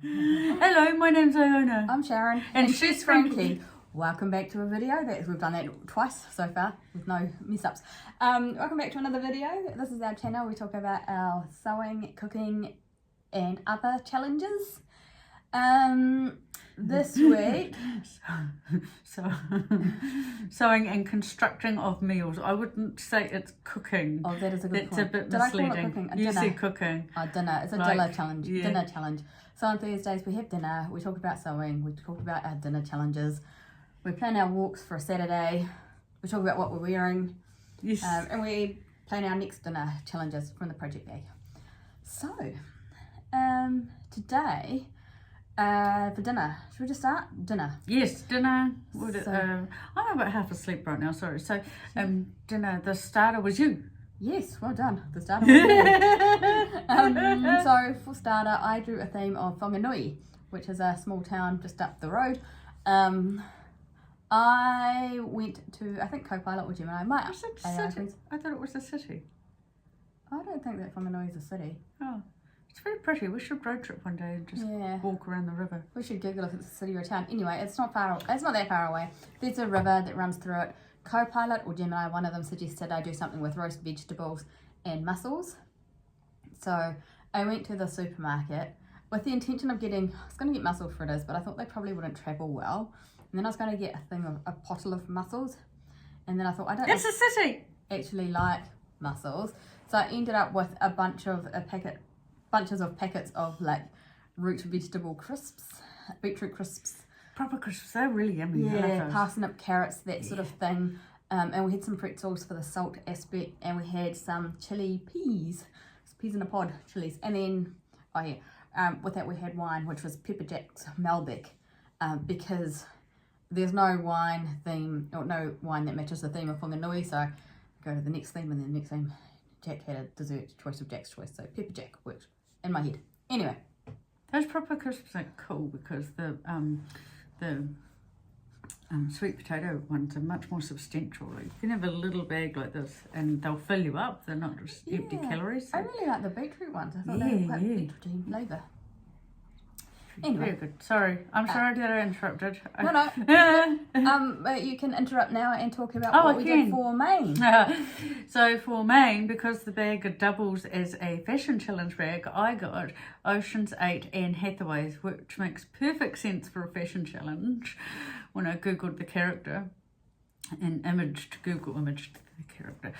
Hello, my name's Iona. I'm Sharon. And she's Frankie. Welcome back to a video. We've done that twice so far with no mess ups. Welcome back to another video. This is our channel. We talk about our sewing, cooking and other challenges. This week... Sewing and constructing of meals. I wouldn't say it's cooking. Oh, that is a good point. It's a bit Did misleading. I call it cooking? You dinner. said cooking. Oh, dinner. It's a dinner challenge. Yeah. Dinner challenge. So on Thursdays we have dinner. We talk about sewing. We talk about our dinner challenges. We plan our walks for a Saturday. We talk about what we're wearing. Yes. And we plan our next dinner challenges from the project bag. So, today, for dinner, should we just start? Dinner. Yes, dinner. So, I'm about half asleep right now, sorry. So, dinner, the starter was you. Yes, well done. The starter was you. So, for starter, I drew a theme of Whanganui, which is a small town just up the road. I went to, I think, co-pilot with Gemini. I thought it was a city. I don't think that Whanganui is a city. Oh, it's very pretty. We should road trip one day and just walk around the river. We should Google if it's a city or a town. Anyway, it's not that far away. There's a river that runs through it. Co-pilot or Gemini, one of them suggested I do something with roast vegetables and mussels. So I went to the supermarket with the intention of I was going to get mussel fritters, but I thought they probably wouldn't travel well. And then I was going to get a pottle of mussels. And then I thought, I don't It's a city! actually like mussels. So I ended up with a bunches of packets of like root vegetable crisps, beetroot crisps. Proper crisps, they're really yummy. Yeah, parsnip, carrots, that sort of thing. And we had some pretzels for the salt aspect, and we had some chili peas in a pod, chilies. And then, with that we had wine, which was Pepper Jack's Malbec, because there's no wine that matches the theme of Whanganui, so I go to the next theme, and then the next theme, Jack had a dessert choice of Jack's choice, so Pepper Jack worked in my head. Anyway. Those proper crisps are cool because the sweet potato ones are much more substantial. Like, you can have a little bag like this and they'll fill you up. They're not just empty calories. So. I really like the beetroot ones. I thought they were quite beetroot flavour. Anyway. Very good. Sorry. I'm sorry that I interrupted. No. But you can interrupt now and talk about what we did for Maine. So for Maine, because the bag doubles as a fashion challenge bag, I got Ocean's 8 Anne Hathaway, which makes perfect sense for a fashion challenge when I googled the character and Google imaged the character,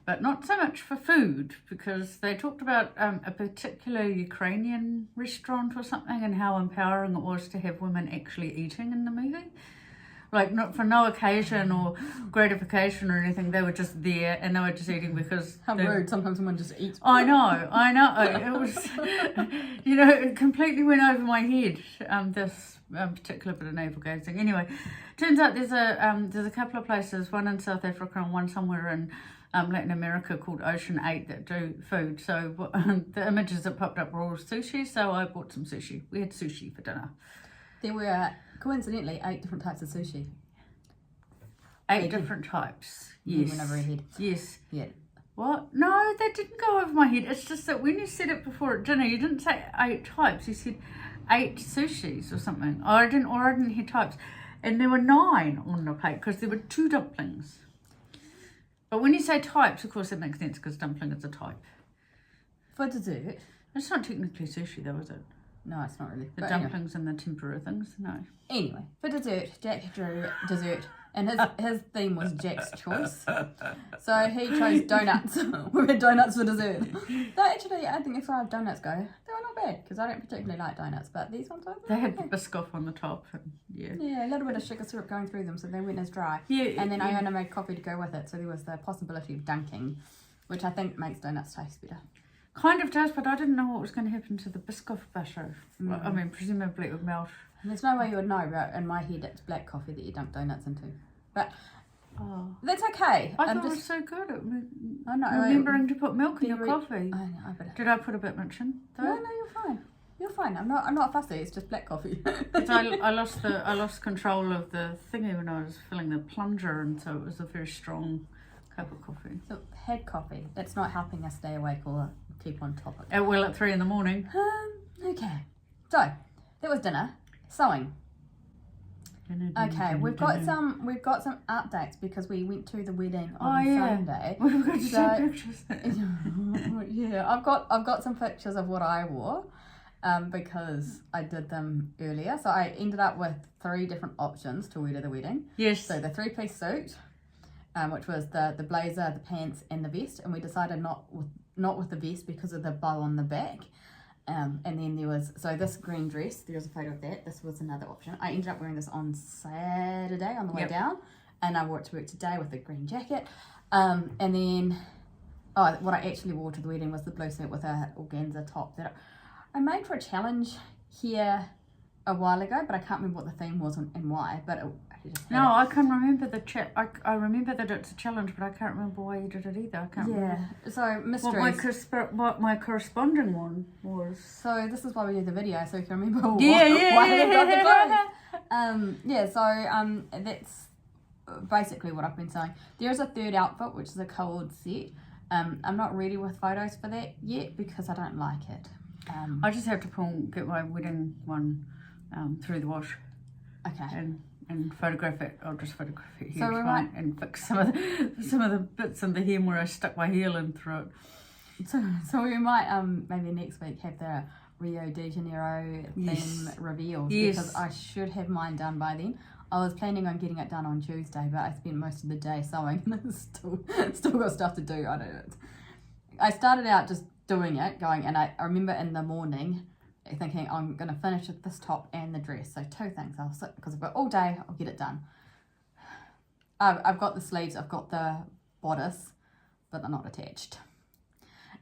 but not so much for food, because they talked about a particular Ukrainian restaurant or something and how empowering it was to have women actually eating in the movie. Like, not for no occasion or gratification or anything, they were just there and they were just eating because... How rude, sometimes someone just eats. I know. It was, it completely went over my head, this particular bit of navel gazing. Anyway, turns out there's a couple of places, one in South Africa and one somewhere in Latin America called Ocean 8 that do food. So the images that popped up were all sushi, so I bought some sushi. We had sushi for dinner. There were, coincidentally, 8 different types of sushi. 8 different types. Yes. Went over your head. Yes. Yeah. What? No, that didn't go over my head. It's just that when you said it before at dinner, you didn't say 8 types. You said 8 sushis or something. Or I didn't hear types. And there were 9 on the plate because there were 2 dumplings. But when you say types, of course, that makes sense because dumpling is a type. For dessert. It's not technically sushi though, is it? No, it's not really. The dumplings and the tempura things, no. Anyway, for dessert, Jack drew dessert, and his theme was Jack's choice. So he chose donuts. We had donuts for dessert. Though actually, I think as far as donuts go, they were not bad, because I don't particularly like donuts, but these ones are. They had the Biscoff on the top, and Yeah, a little bit of sugar syrup going through them, so they went as dry. Yeah. And then Iona made coffee to go with it, so there was the possibility of dunking, which I think makes donuts taste better. Kind of does, but I didn't know what was going to happen to the Biscoff butter. Well, I mean, presumably it would melt. And there's no way you would know, but in my head it's black coffee that you dunk donuts into. But that's okay. I thought it was so good. I know. Remembering to put milk in your coffee. I know, but did I put a bit much in? No, you're fine. You're fine. I'm not fussy. It's just black coffee. Because I lost control of the thingy when I was filling the plunger, and so it was a very strong cup of coffee. So had coffee. That's not helping us stay awake or keep on topic. At 3 in the morning. Okay. So that was dinner. Sewing. Okay, we've got some updates because we went to the wedding on Sunday. We've got some pictures. Yeah, I've got some pictures of what I wore, because I did them earlier. So I ended up with 3 different options to wear to the wedding. Yes. So the 3-piece suit, which was the blazer, the pants, and the vest, and we decided not with the vest because of the bow on the back. And then there was, so this green dress, there's a photo of that. This was another option. I ended up wearing this on Saturday on the way down, and I wore it to work today with the green jacket. And then, what I actually wore to the wedding was the blue suit with a organza top that I made for a challenge here a while ago, but I can't remember what the theme was and why. But I can remember the I remember that it's a challenge, but I can't remember why you did it either. I can't remember. So mysteries. What my corresponding one was. So this is why we do the video, so you can remember why we got the clothes. That's basically what I've been saying. There is a third outfit, which is a coloured set. I'm not ready with photos for that yet because I don't like it. I just have to get my wedding one through the wash. Okay. And photograph it. I'll just photograph it here, so and fix some of the bits in the hem where I stuck my heel in through it. So we might maybe next week have the Rio de Janeiro theme revealed, because I should have mine done by then. I was planning on getting it done on Tuesday, but I spent most of the day sewing and still got stuff to do. I don't know. I started out just doing it, and I remember in the morning thinking I'm going to finish this top and the dress. So 2 things. I'll sit because I've got all day. I'll get it done. I've got the sleeves. I've got the bodice, but they're not attached.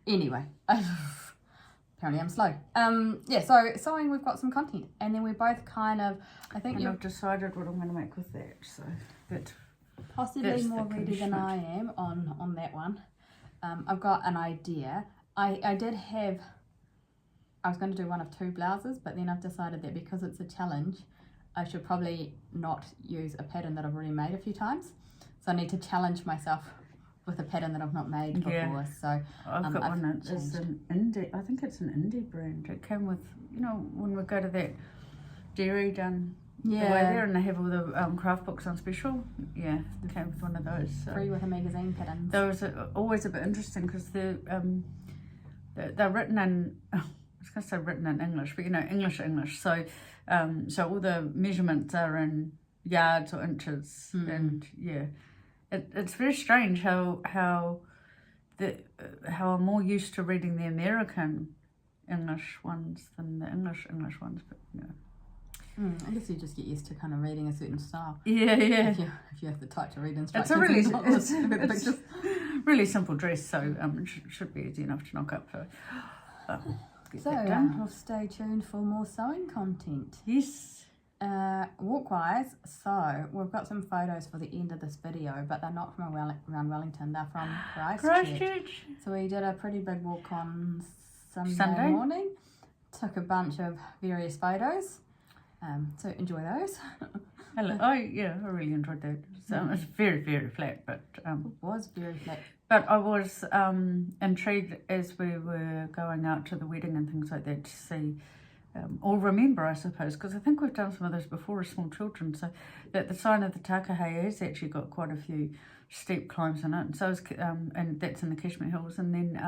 Anyway, apparently I'm slow. So sewing, we've got some content, and then we're both kind of. I think you've decided what I'm going to make with that. So that possibly more ready than I am on that one. I've got an idea. I was going to do one of 2 blouses, but then I've decided that because it's a challenge, I should probably not use a pattern that I've already made a few times. So I need to challenge myself with a pattern that I've not made before. So I've got one that is an indie. I think it's an indie brand. It came with, when we go to that dairy down the way there, and they have all the craft books on special. Yeah, it came with one of those. So. Free with a magazine pattern. Those are always a bit interesting because they're written in. I was going to say written in English, but English. So, so all the measurements are in yards or inches, and it's very strange how I'm more used to reading the American English ones than the English ones, but I guess you just get used to kind of reading a certain style. Yeah. If you have the type to read instructions. It's a really simple dress, so it should be easy enough to knock up. So we'll stay tuned for more sewing content. Yes. Walk-wise, so we've got some photos for the end of this video, but they're not from around Wellington, they're from Christchurch. So we did a pretty big walk on Sunday morning, took a bunch of various photos, so enjoy those. Hello. I really enjoyed that. So it's very, very flat, but it was very flat. But I was intrigued as we were going out to the wedding and things like that to see, or remember, I suppose, because I think we've done some of those before as small children, so that the sign of the Takahei has actually got quite a few steep climbs in it, and so is, and that's in the Kashmir Hills, and then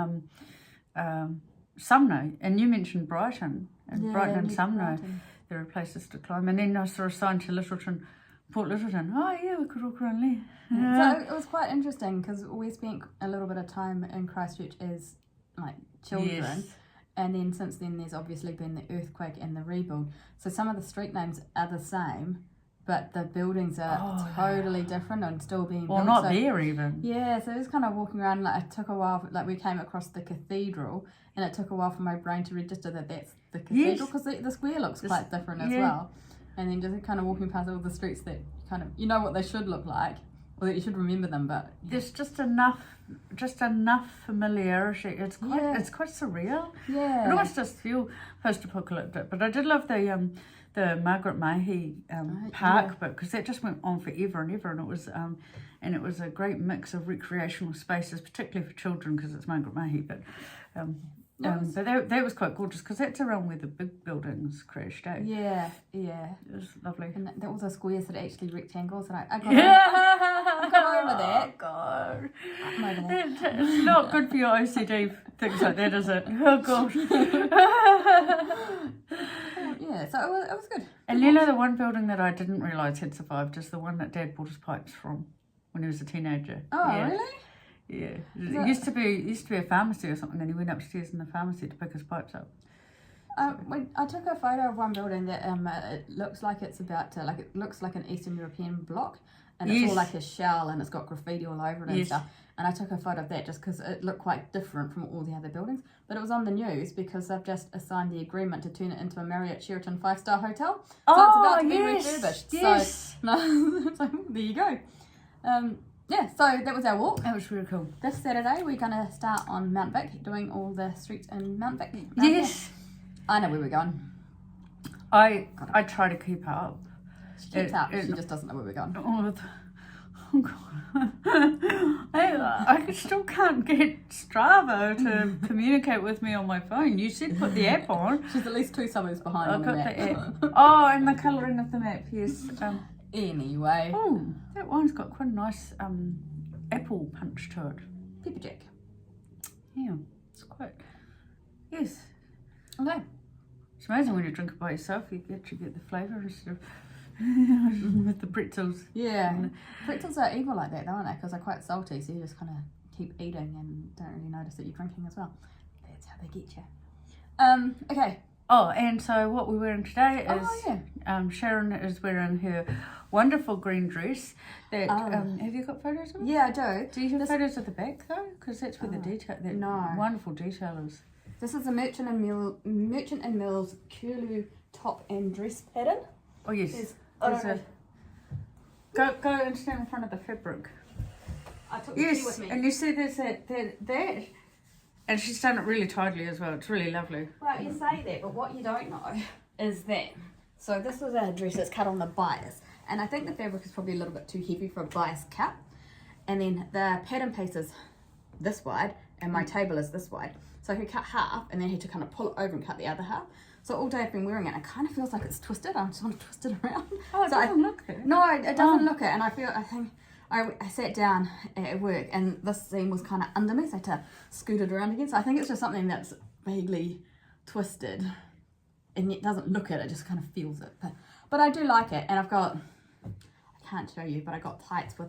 Sumno, and you mentioned Brighton, and Brighton and Sumno, there are places to climb, and then I saw a sign to Port Littleton. We could walk around there. So it was quite interesting because we spent a little bit of time in Christchurch as children, and then since then there's obviously been the earthquake and the rebuild. So some of the street names are the same, but the buildings are totally different and still being built. Not there even. Yeah, so it was kind of walking around. It took a while. We came across the cathedral, and it took a while for my brain to register that that's the cathedral because the square looks quite different as well. And then just kind of walking past all the streets that kind of, what they should look like, or that you should remember them, but there's just enough familiarity. It's quite surreal. Yeah. It almost just feel post-apocalyptic. But I did love the Margaret Mahy park book because that just went on forever and ever, and it was a great mix of recreational spaces, particularly for children because it's Margaret Mahy. But But that was quite gorgeous because that's around where the big buildings crashed, eh? Yeah. It was lovely. And that was a squares that are actually rectangles, and I got over that. Oh, God. I'm over that. It's not good for your OCD, things like that, is it? Oh, gosh. Yeah, so it was good. And you know the one building that I didn't realise had survived is the one that Dad bought his pipes from when he was a teenager. Oh, yeah. really? Yeah. It used to be a pharmacy or something, and he went upstairs in the pharmacy to pick his pipes up. I took a photo of one building that it looks like it's about to, like, it looks like an Eastern European block, and it's all like a shell, and it's got graffiti all over it and stuff. And I took a photo of that just because it looked quite different from all the other buildings. But it was on the news because they've just signed the agreement to turn it into a Marriott Sheraton 5-star hotel. So it's about to be refurbished. Yes. So there you go. Yeah, so that was our walk. That was really cool. This Saturday we're going to start on Mount Vic, doing all the streets in Mount Vic. Yes. I know where we're going. I try to keep up. She keeps up, she just doesn't know where we're going. Oh God. I still can't get Strava to communicate with me on my phone. You said put the app on. She's at least 2 suburbs behind on the map. The app. Oh, and the colouring of the map, yes. Anyway. Oh, that one's got quite a nice apple punch to it. Pepper jack. Yeah, it's quite, yes. Okay. It's amazing when you drink it by yourself, you actually get the flavour instead of with the pretzels. Yeah. Pretzels are evil like that though, aren't they? Because they're quite salty, so you just kind of keep eating and don't really notice that you're drinking as well. That's how they get you. Okay. Oh, and so what we're wearing today is Sharon is wearing her wonderful green dress. That have you got photos of it? Yeah, I do. Do you have photos of the back though? Because that's where the detail, that wonderful detail is. This is a Merchant and Mills curlew top and dress pattern. Oh yes. Go and stand in front of the fabric. I took the tea with me. And you see there's that, and she's done it really tidily as well. It's really lovely. Well, you say that, but what you don't know is that. So this is a dress that's cut on the bias, and I think the fabric is probably a little bit too heavy for a bias cut. And then the pattern piece is this wide, and my table is this wide. So he cut half, and then he had to kind of pull it over and cut the other half. So all day I've been wearing it, and it kind of feels like it's twisted. I just want to twist it around. Oh, it doesn't look it. No, it doesn't look it, and I think I sat down at work, and this seam was kind of under me, so I had to scoot it around again. So I think it's just something that's vaguely twisted, and it doesn't look it. It just kind of feels it. But I do like it, and I've got, I can't show you, but I got tights with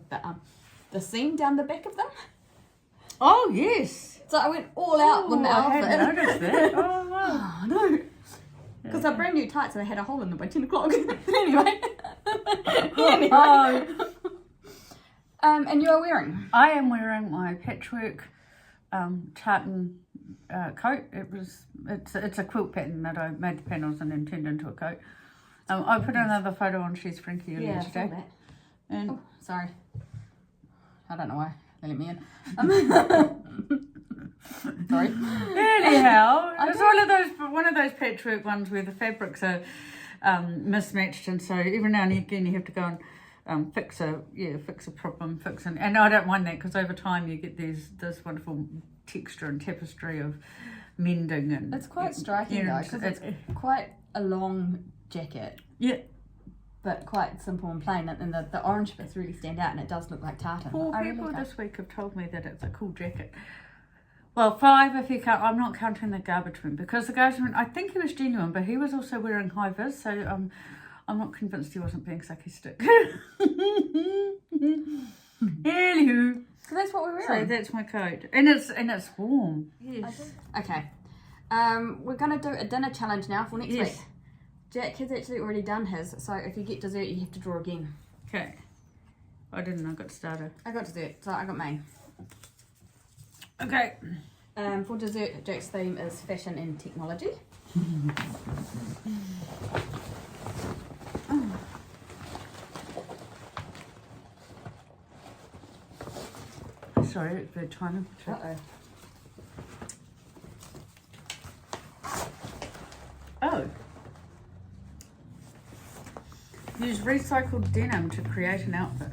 the seam down the back of them. Oh yes. So I went all out with the outfit. I hadn't noticed that. Oh wow. Oh, no. Because they're brand new tights and they had a hole in them by 10 o'clock. Anyway. And you are wearing? I am wearing my patchwork tartan coat. It's a quilt pattern that I made the panels and then turned into a coat. I put another photo on She's Frankie earlier today. That. And sorry. I don't know why they let me in. Sorry. Anyhow, it's one of those patchwork ones where the fabrics are mismatched, and so every now and again you have to go and fix a problem, and I don't mind that because over time you get this wonderful texture and tapestry of mending, and it's quite striking though because it's quite a long jacket. Yeah. But quite simple and plain, and the orange bits really stand out, and it does look like tartan. 4 people this week have told me that it's a cool jacket. Well, 5 if you count. I'm not counting the garbage man, because the garbage man, I think he was genuine, but he was also wearing high vis, so I'm not convinced he wasn't being sarcastic. Anywho, so that's what we're wearing. So that's my coat, and it's warm. Yes. Okay. We're gonna do a dinner challenge now for next week. Jack has actually already done his, so if you get dessert, you have to draw again. Okay. I didn't. I got started. I got dessert, so I got mine. Okay. For dessert, Jack's theme is fashion and technology. Sorry, it's bedtime. Uh-oh. Oh. Use recycled denim to create an outfit.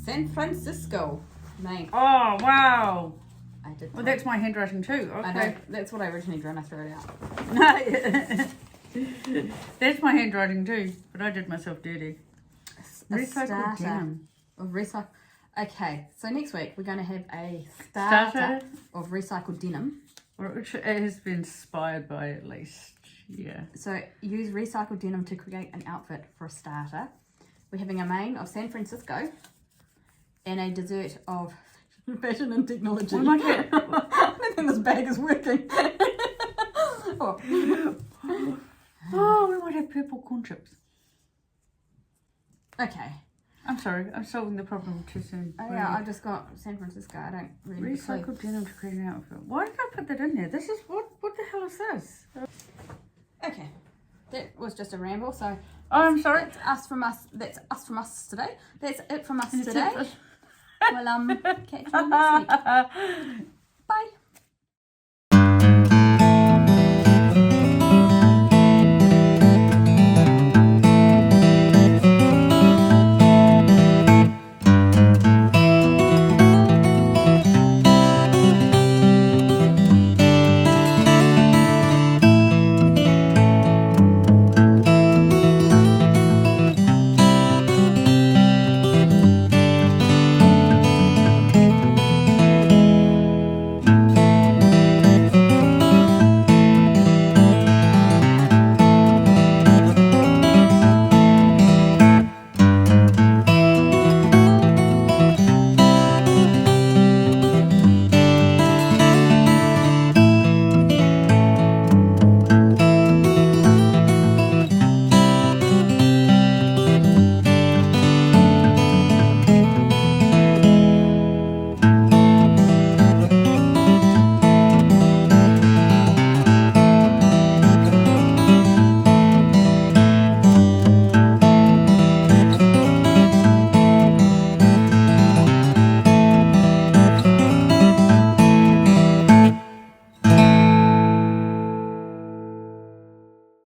San Fransisco, mate. Oh, wow. I did. Well, that's my handwriting too. Okay. I know. That's what I originally drew and I threw it out. That's my handwriting too, but I did myself dirty. Recycled Starter denim. of recycle. Okay, so next week we're going to have a starter of recycled denim. Which has been inspired by at least, yeah. So use recycled denim to create an outfit for a starter. We're having a main of San Fransisco and a dessert of fashion and technology. We might have, I don't think this bag is working. oh, we might have purple corn chips. Okay. I'm sorry, I'm solving the problem too soon. Oh yeah, I just got San Francisco. I don't really Recycled denim to create an outfit. Why did I put that in there? This is, what the hell is this? Okay. That was just a ramble, so Oh, I'm sorry. that's us from us today. That's it from us today. Well, catch you next week. Bye.